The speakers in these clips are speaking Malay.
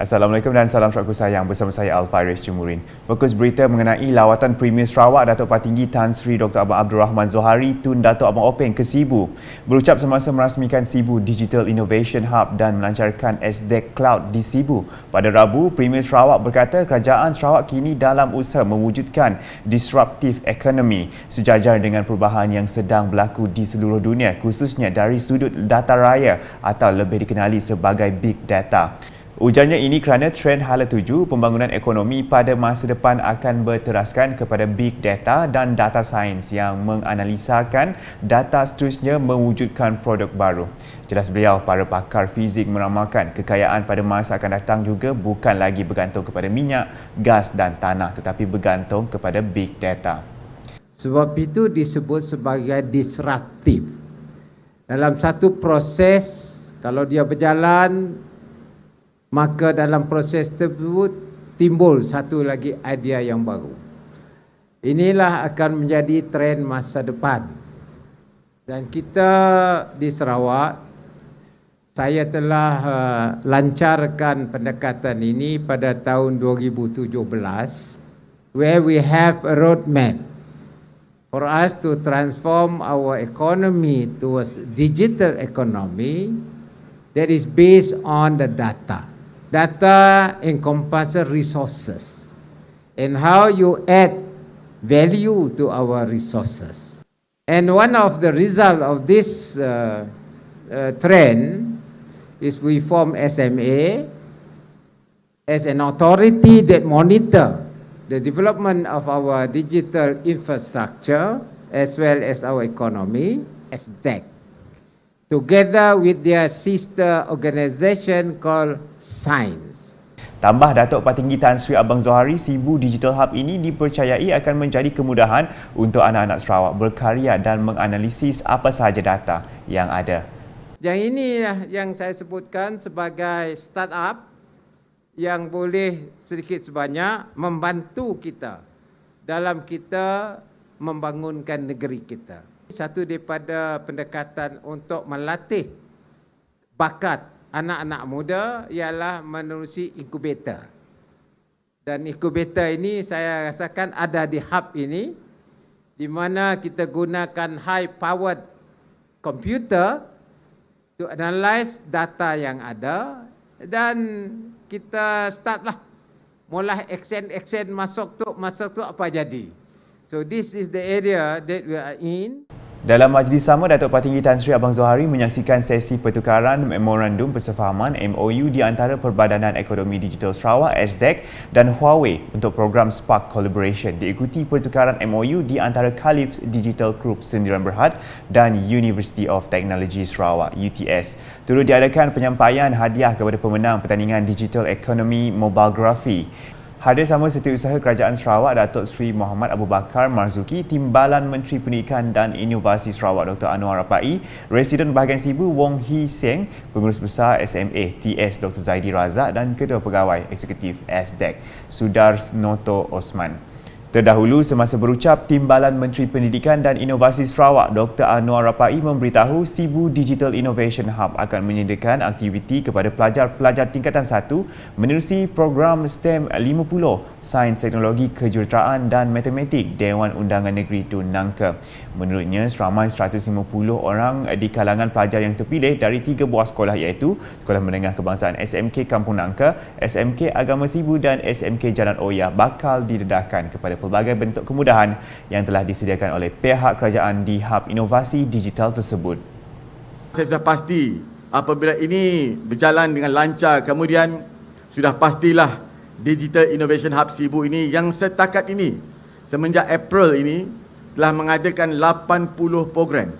Assalamualaikum dan salam sahabatku sayang, bersama saya Al-Faris Jumurin. Fokus berita mengenai lawatan Premier Sarawak Datuk Patinggi Tan Sri Dr. Abang Abdul Rahman Zohari Tun Datuk Abang Openg ke Sibu. Berucap semasa merasmikan Sibu Digital Innovation Hub dan melancarkan SDEC Cloud di Sibu. Pada Rabu, Premier Sarawak berkata kerajaan Sarawak kini dalam usaha mewujudkan disruptive economy sejajar dengan perubahan yang sedang berlaku di seluruh dunia, khususnya dari sudut data raya atau lebih dikenali sebagai Big Data. Ujarnya ini kerana trend hala tuju pembangunan ekonomi pada masa depan akan berteraskan kepada big data dan data sains yang menganalisakan data seterusnya mewujudkan produk baru. Jelas beliau, para pakar fizik meramalkan kekayaan pada masa akan datang juga bukan lagi bergantung kepada minyak, gas dan tanah tetapi bergantung kepada big data. Sebab itu disebut sebagai disruptif. Dalam satu proses, kalau dia berjalan, maka dalam proses tersebut timbul satu lagi idea yang baru. Inilah akan menjadi trend masa depan. Dan kita di Sarawak, saya telah lancarkan pendekatan ini pada tahun 2017, where we have a roadmap for us to transform our economy towards digital economy that is based on the data. Data encompasses resources and how you add value to our resources. And one of the results of this trend is we form SMA as an authority that monitor the development of our digital infrastructure as well as our economy as SDEC, together with their sister organisation called Science. Tambah Datuk Patinggi Tan Sri Abang Zohari, Sibu Digital Hub ini dipercayai akan menjadi kemudahan untuk anak-anak Sarawak berkarya dan menganalisis apa sahaja data yang ada. Yang ini yang saya sebutkan sebagai startup yang boleh sedikit sebanyak membantu kita dalam kita membangunkan negeri kita. Satu daripada pendekatan untuk melatih bakat anak-anak muda ialah menerusi inkubator. Dan inkubator ini saya rasakan ada di hub ini, di mana kita gunakan high powered computer to analyze data yang ada dan kita startlah mulai action masuk tu apa jadi. So this is the area that we are in. Dalam majlis sama, Datuk Patinggi Tan Sri Abang Zohari menyaksikan sesi pertukaran Memorandum Persefahaman MOU di antara Perbadanan Ekonomi Digital Sarawak SDEC dan Huawei untuk program Spark Collaboration. Diikuti pertukaran MOU di antara Khalifs Digital Group Sendirian Berhad dan University of Technology Sarawak UTS. Turut diadakan penyampaian hadiah kepada pemenang pertandingan Digital Economy Mobilegraphy. Hadir sama Setiausaha Kerajaan Sarawak Datuk Sri Muhammad Abu Bakar Marzuki, Timbalan Menteri Pendidikan dan Inovasi Sarawak Dr. Anwar Rapai, Residen Bahagian Sibu Wong Hee Seng, Pengurus Besar SMA TS Dr. Zaidi Razak dan Ketua Pegawai Eksekutif SDEC Sudarsnoto Osman. Terdahulu, semasa berucap, Timbalan Menteri Pendidikan dan Inovasi Sarawak Dr. Anwar Rapai memberitahu Sibu Digital Innovation Hub akan menyediakan aktiviti kepada pelajar-pelajar tingkatan 1 menerusi program STEM 50, Sains, Teknologi, Kejuruteraan dan Matematik Dewan Undangan Negeri Tun Nangka. Menurutnya, seramai 150 orang di kalangan pelajar yang terpilih dari 3 buah sekolah iaitu Sekolah Menengah Kebangsaan SMK Kampung Nangka, SMK Agama Sibu dan SMK Jalan Oya bakal didedahkan kepada pelbagai bentuk kemudahan yang telah disediakan oleh pihak kerajaan di hub inovasi digital tersebut. Saya sudah pasti apabila ini berjalan dengan lancar, kemudian sudah pastilah Digital Innovation Hub Sibu ini yang setakat ini semenjak April ini telah mengadakan 80 program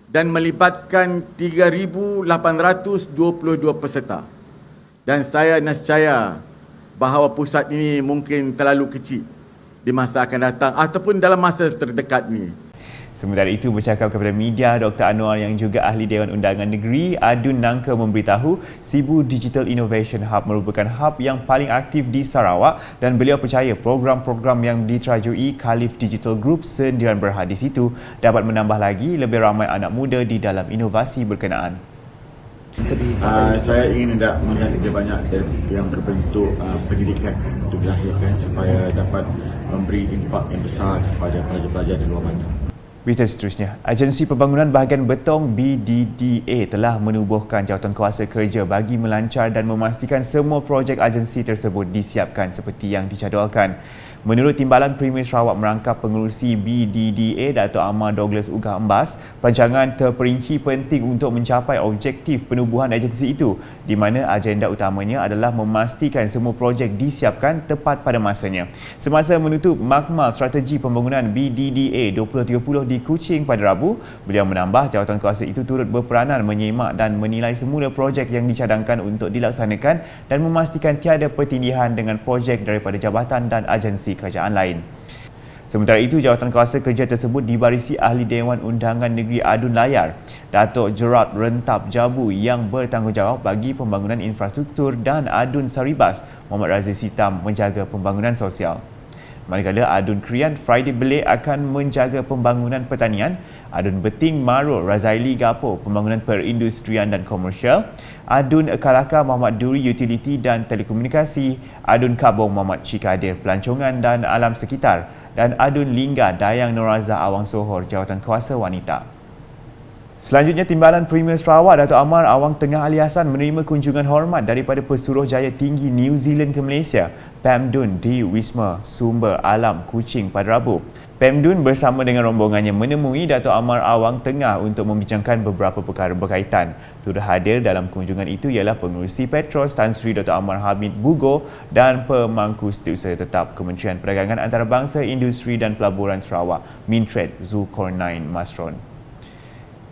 dan melibatkan 3,822 peserta. Dan saya nescaya bahawa pusat ini mungkin terlalu kecil di masa akan datang ataupun dalam masa terdekat ini. Sementara itu, bercakap kepada media, Dr. Anwar yang juga ahli Dewan Undangan Negeri Adun Nangka memberitahu Sibu Digital Innovation Hub merupakan hub yang paling aktif di Sarawak dan beliau percaya program-program yang diterajui Khalif Digital Group Sendirian Berhad di situ dapat menambah lagi lebih ramai anak muda di dalam inovasi berkenaan. Saya ingin hendak melihat lebih banyak yang berbentuk pendidikan untuk dilahirkan supaya dapat memberi impak yang besar kepada pelajar-pelajar di luar bandar. Berita seterusnya, Agensi Pembangunan Bahagian Betong BDDA telah menubuhkan jawatankuasa kerja bagi melancar dan memastikan semua projek agensi tersebut disiapkan seperti yang dijadualkan. Menurut Timbalan Premier Sarawak Merangkap Pengerusi BDDA Dato' Amar Douglas Ugah Embas, perancangan terperinci penting untuk mencapai objektif penubuhan agensi itu, di mana agenda utamanya adalah memastikan semua projek disiapkan tepat pada masanya. Semasa menutup Makmal Strategi Pembangunan BDDA 2030 di Kuching pada Rabu, beliau menambah jawatankuasa itu turut berperanan menyemak dan menilai semula projek yang dicadangkan untuk dilaksanakan dan memastikan tiada pertindihan dengan projek daripada jabatan dan agensi kerajaan lain. Sementara itu, jawatankuasa kerja tersebut dibarisi Ahli Dewan Undangan Negeri Adun Layar, Datuk Gerard Rentap Jabu yang bertanggungjawab bagi pembangunan infrastruktur dan Adun Saribas, Muhammad Razif Sitam menjaga pembangunan sosial. Manakala Adun Krian Friday Belik akan menjaga pembangunan pertanian, Adun Beting Maro Razaili Gapo pembangunan perindustrian dan komersial, Adun Kalaka Muhammad Duri Utility dan Telekomunikasi, Adun Kabong Muhammad Cikadir Pelancongan dan Alam Sekitar, dan Adun Lingga Dayang Noraza Awang Sohor Jawatankuasa Wanita. Selanjutnya, Timbalan Premier Sarawak Dato' Amar Awang Tengah Ali Hassan menerima kunjungan hormat daripada Pesuruhjaya Tinggi New Zealand ke Malaysia, Pemdun di Wisma Sumber Alam Kuching pada Rabu. Pemdun bersama dengan rombongannya menemui Dato' Amar Awang Tengah untuk membincangkan beberapa perkara berkaitan. Turut hadir dalam kunjungan itu ialah Pengerusi Petros Tan Sri Dato' Amar Hamid Bugo dan Pemangku Setiausaha Tetap Kementerian Perdagangan Antarabangsa, Industri dan Pelaburan Sarawak, Mintred Zulkarnain Masron.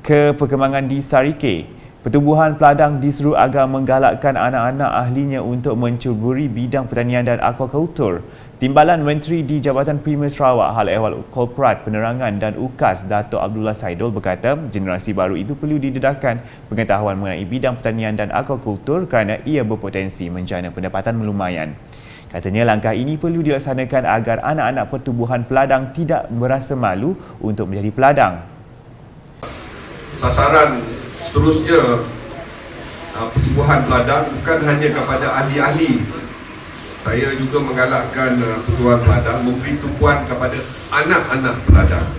Ke perkembangan di Sarike, Pertubuhan Peladang diseru agar menggalakkan anak-anak ahlinya untuk mencuburi bidang pertanian dan aquakultur. Timbalan Menteri di Jabatan Premier Sarawak Hal Ehwal Korporat Penerangan dan UKAS Dato' Abdullah Saidul berkata generasi baru itu perlu didedahkan pengetahuan mengenai bidang pertanian dan aquakultur kerana ia berpotensi menjana pendapatan melumayan. Katanya langkah ini perlu dilaksanakan agar anak-anak pertubuhan peladang tidak merasa malu untuk menjadi peladang. Sasaran seterusnya pertubuhan peladang bukan hanya kepada ahli-ahli. Saya juga menggalakkan pertubuhan peladang memberi tumpuan kepada anak-anak peladang.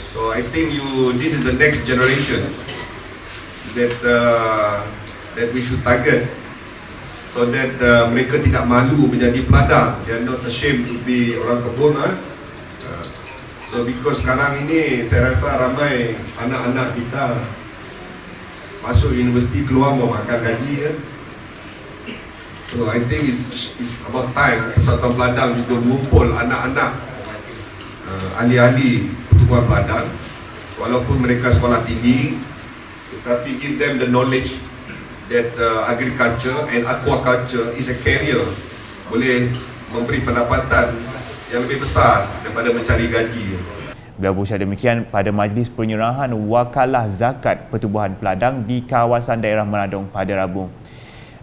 So I think this is the next generation that we should target, so that mereka tidak malu menjadi peladang. They are not ashamed to be orang kebun. So because sekarang ini saya rasa ramai anak-anak kita masuk universiti keluar mau makan gaji . So I think it's about time Persatuan Peladang juga mengumpul anak-anak ahli-ahli pertubuhan peladang walaupun mereka sekolah tinggi, tetapi give them the knowledge that agriculture and aquaculture is a career, boleh memberi pendapatan yang lebih besar daripada mencari gaji. Beliau berucap demikian pada majlis penyerahan wakalah zakat pertubuhan peladang di kawasan daerah Meradong pada Rabu.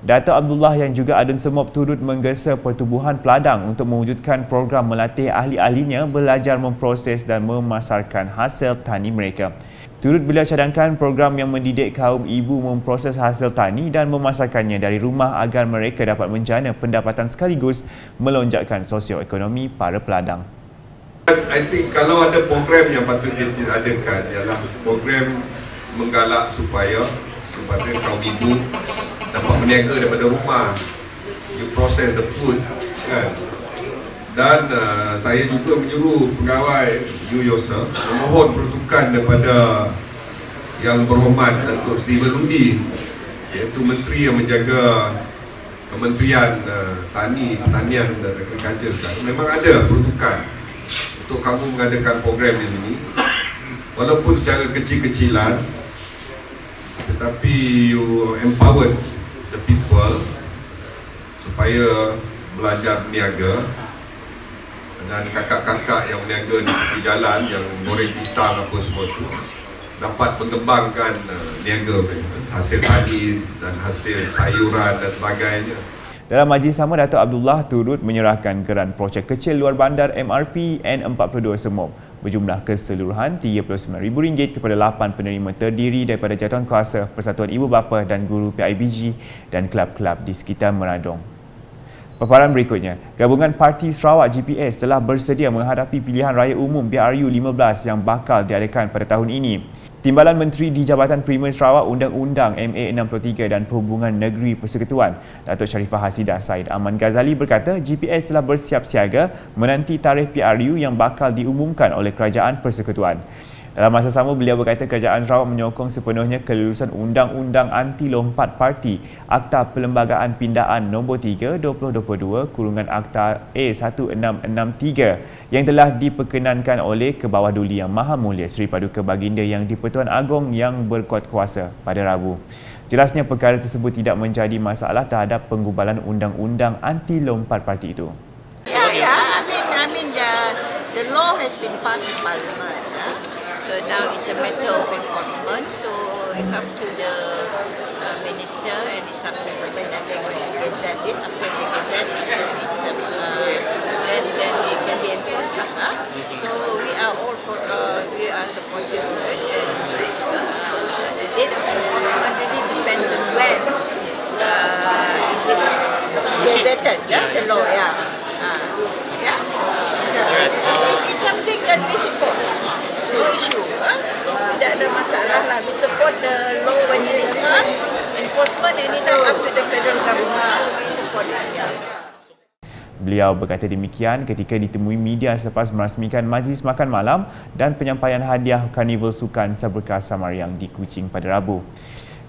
Dato' Abdullah yang juga Adun Semop turut menggesa pertubuhan peladang untuk mewujudkan program melatih ahli-ahlinya belajar memproses dan memasarkan hasil tani mereka. Turut beliau cadangkan program yang mendidik kaum ibu memproses hasil tani dan memasarkannya dari rumah agar mereka dapat menjana pendapatan sekaligus melonjakkan sosioekonomi para peladang. I think kalau ada program yang patut diadakan ialah program menggalak supaya kaum ibu dapat berniaga daripada rumah, you process the food kan. Dan saya juga menyuruh pegawai you yourself memohon peruntukan daripada yang berhormat Datuk Steven Lundi, iaitu menteri yang menjaga Kementerian Pertanian dan Agriculture sekarang. Memang ada peruntukan untuk kamu mengadakan program di sini walaupun secara kecil-kecilan, tetapi you empower the people supaya belajar berniaga. Dan kakak-kakak yang berniaga di tepi jalan, yang goreng pisang apa semua tu, dapat mengembangkan niaga mereka, hasil tani dan hasil sayuran dan sebagainya. Dalam majlis sama, Dato' Abdullah turut menyerahkan geran projek kecil luar bandar MRP N42 Semop berjumlah keseluruhan RM39,000 kepada 8 penerima terdiri daripada jawatan kuasa Persatuan Ibu Bapa dan Guru PIBG dan kelab-kelab di sekitar Meradong. Paparan berikutnya, Gabungan Parti Sarawak GPS telah bersedia menghadapi pilihan raya umum BRU 15 yang bakal diadakan pada tahun ini. Timbalan Menteri di Jabatan Primer Sarawak Undang-Undang MA63 dan Perhubungan Negeri Persekutuan, Datuk Sharifah Hasidah Said Aman Ghazali berkata GPS telah bersiap siaga menanti tarikh PRU yang bakal diumumkan oleh Kerajaan Persekutuan. Dalam masa sama, beliau berkata kerajaan Sarawak menyokong sepenuhnya kelulusan Undang-Undang Anti Lompat Parti Akta Perlembagaan Pindaan Nombor 3 2022 Akta A1663 yang telah diperkenankan oleh Kebawah Duli Yang Maha Mulia Seri Paduka Baginda Yang di-Pertuan Agong yang berkuat kuasa pada Rabu. Jelasnya perkara tersebut tidak menjadi masalah terhadap penggubalan Undang-Undang Anti Lompat Parti itu. I mean the law has been passed in Parliament. So now it's a matter of enforcement. So it's up to the minister and it's up to the government, and they're going to gazette it. After they gazette it, then it can be enforced. So we are all we are supportive of it. And the date of enforcement really depends on when is it gazetted, the law, it's something that we support. No issue. Tidak ada masalah lah. We support the law when it is passed. Enforcement anytime up to the federal government. So we support it. Beliau berkata demikian ketika ditemui media selepas merasmikan majlis makan malam dan penyampaian hadiah Karnival Sukan Saberkas Samariang di Kuching pada Rabu.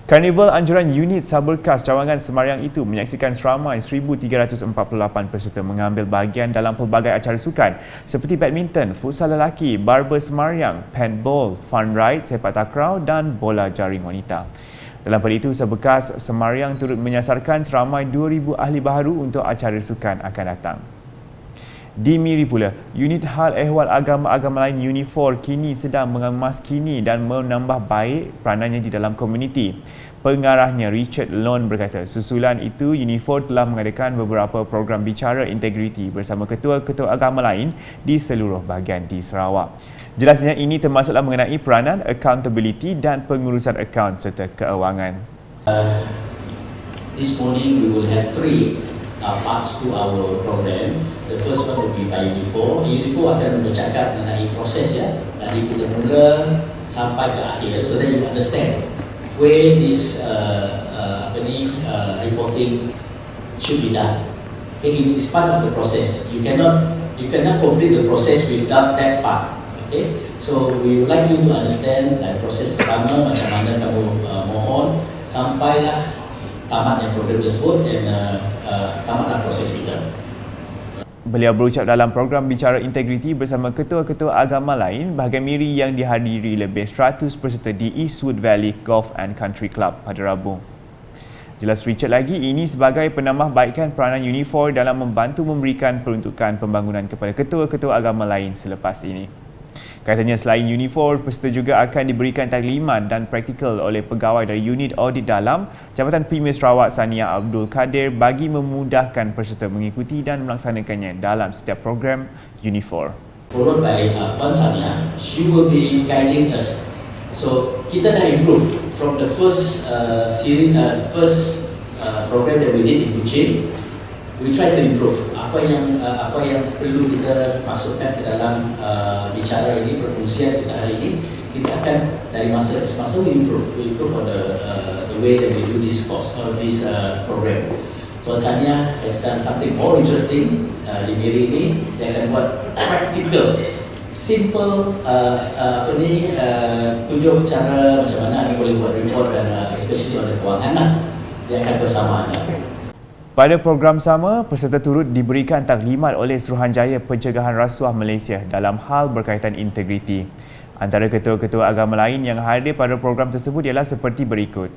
Karnival anjuran unit Saberkas Cawangan Semariang itu menyaksikan seramai 1,348 peserta mengambil bahagian dalam pelbagai acara sukan seperti badminton, futsal lelaki, barber Semariang, paintball, fun ride, sepak takraw dan bola jaring wanita. Dalam pada itu, Saberkas Semariang turut menyasarkan seramai 2,000 ahli baharu untuk acara sukan akan datang. Di Miri pula, unit hal ehwal agama-agama lain Unifor kini sedang mengemaskini dan menambah baik peranannya di dalam komuniti. Pengarahnya Richard Lon berkata, susulan itu Unifor telah mengadakan beberapa program bicara integriti bersama ketua-ketua agama lain di seluruh bahagian di Sarawak. Jelasnya ini termasuklah mengenai peranan accountability dan pengurusan akaun serta keuangan. This morning we will have three parts to our program. The first one will be by Unifor. Unifor akan bercakap mengenai proses dari kita mula sampai ke akhir, so that you understand where this reporting should be done. Okay, it is part of the process. You cannot complete the process without that part. Okay, so we would like you to understand proses pertama macam mana kamu mohon sampailah tamatnya program tersebut dan tamatlah proses kita. Beliau berucap dalam program bicara integriti bersama ketua-ketua agama lain bahagian Miri yang dihadiri lebih 100 peserta di Eastwood Valley Golf and Country Club pada Rabu. Jelas Richard lagi, ini sebagai penambahbaikan peranan Unifor dalam membantu memberikan peruntukan pembangunan kepada ketua-ketua agama lain selepas ini. Katanya selain Unifor, peserta juga akan diberikan taklimat dan praktikal oleh pegawai dari Unit Audit Dalam Jabatan Premier Sarawak Sania Abdul Kadir bagi memudahkan peserta mengikuti dan melaksanakannya dalam setiap program Unifor. Followed by Puan Sania, she will be guiding us. So kita dah improve from the first program that we did in Kuching. We try to improve apa yang perlu kita masukkan ke dalam bicara ini, perkongsian kita hari ini. Kita akan dari masa ke masa we improve on the way that we do this course or this program. So Sania has done something more interesting di Miri ini. Dia akan buat practical, simple tunjuk cara macam mana anda boleh buat report dan especially on the kewangan lah. Dia akan bersama anda. Pada program sama, peserta turut diberikan taklimat oleh Suruhanjaya Pencegahan Rasuah Malaysia dalam hal berkaitan integriti. Antara ketua-ketua agama lain yang hadir pada program tersebut ialah seperti berikut.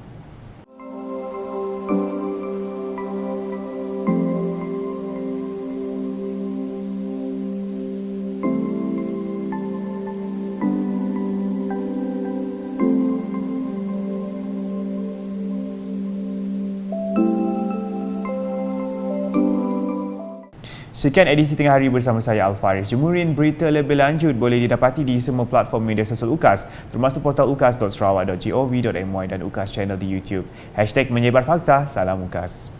Sekian edisi Tengah Hari bersama saya Al-Faris. Jemurin berita lebih lanjut boleh didapati di semua platform media sosial UKAS termasuk portal ukas.sarawak.gov.my dan UKAS channel di YouTube. #menyebar fakta, salam UKAS.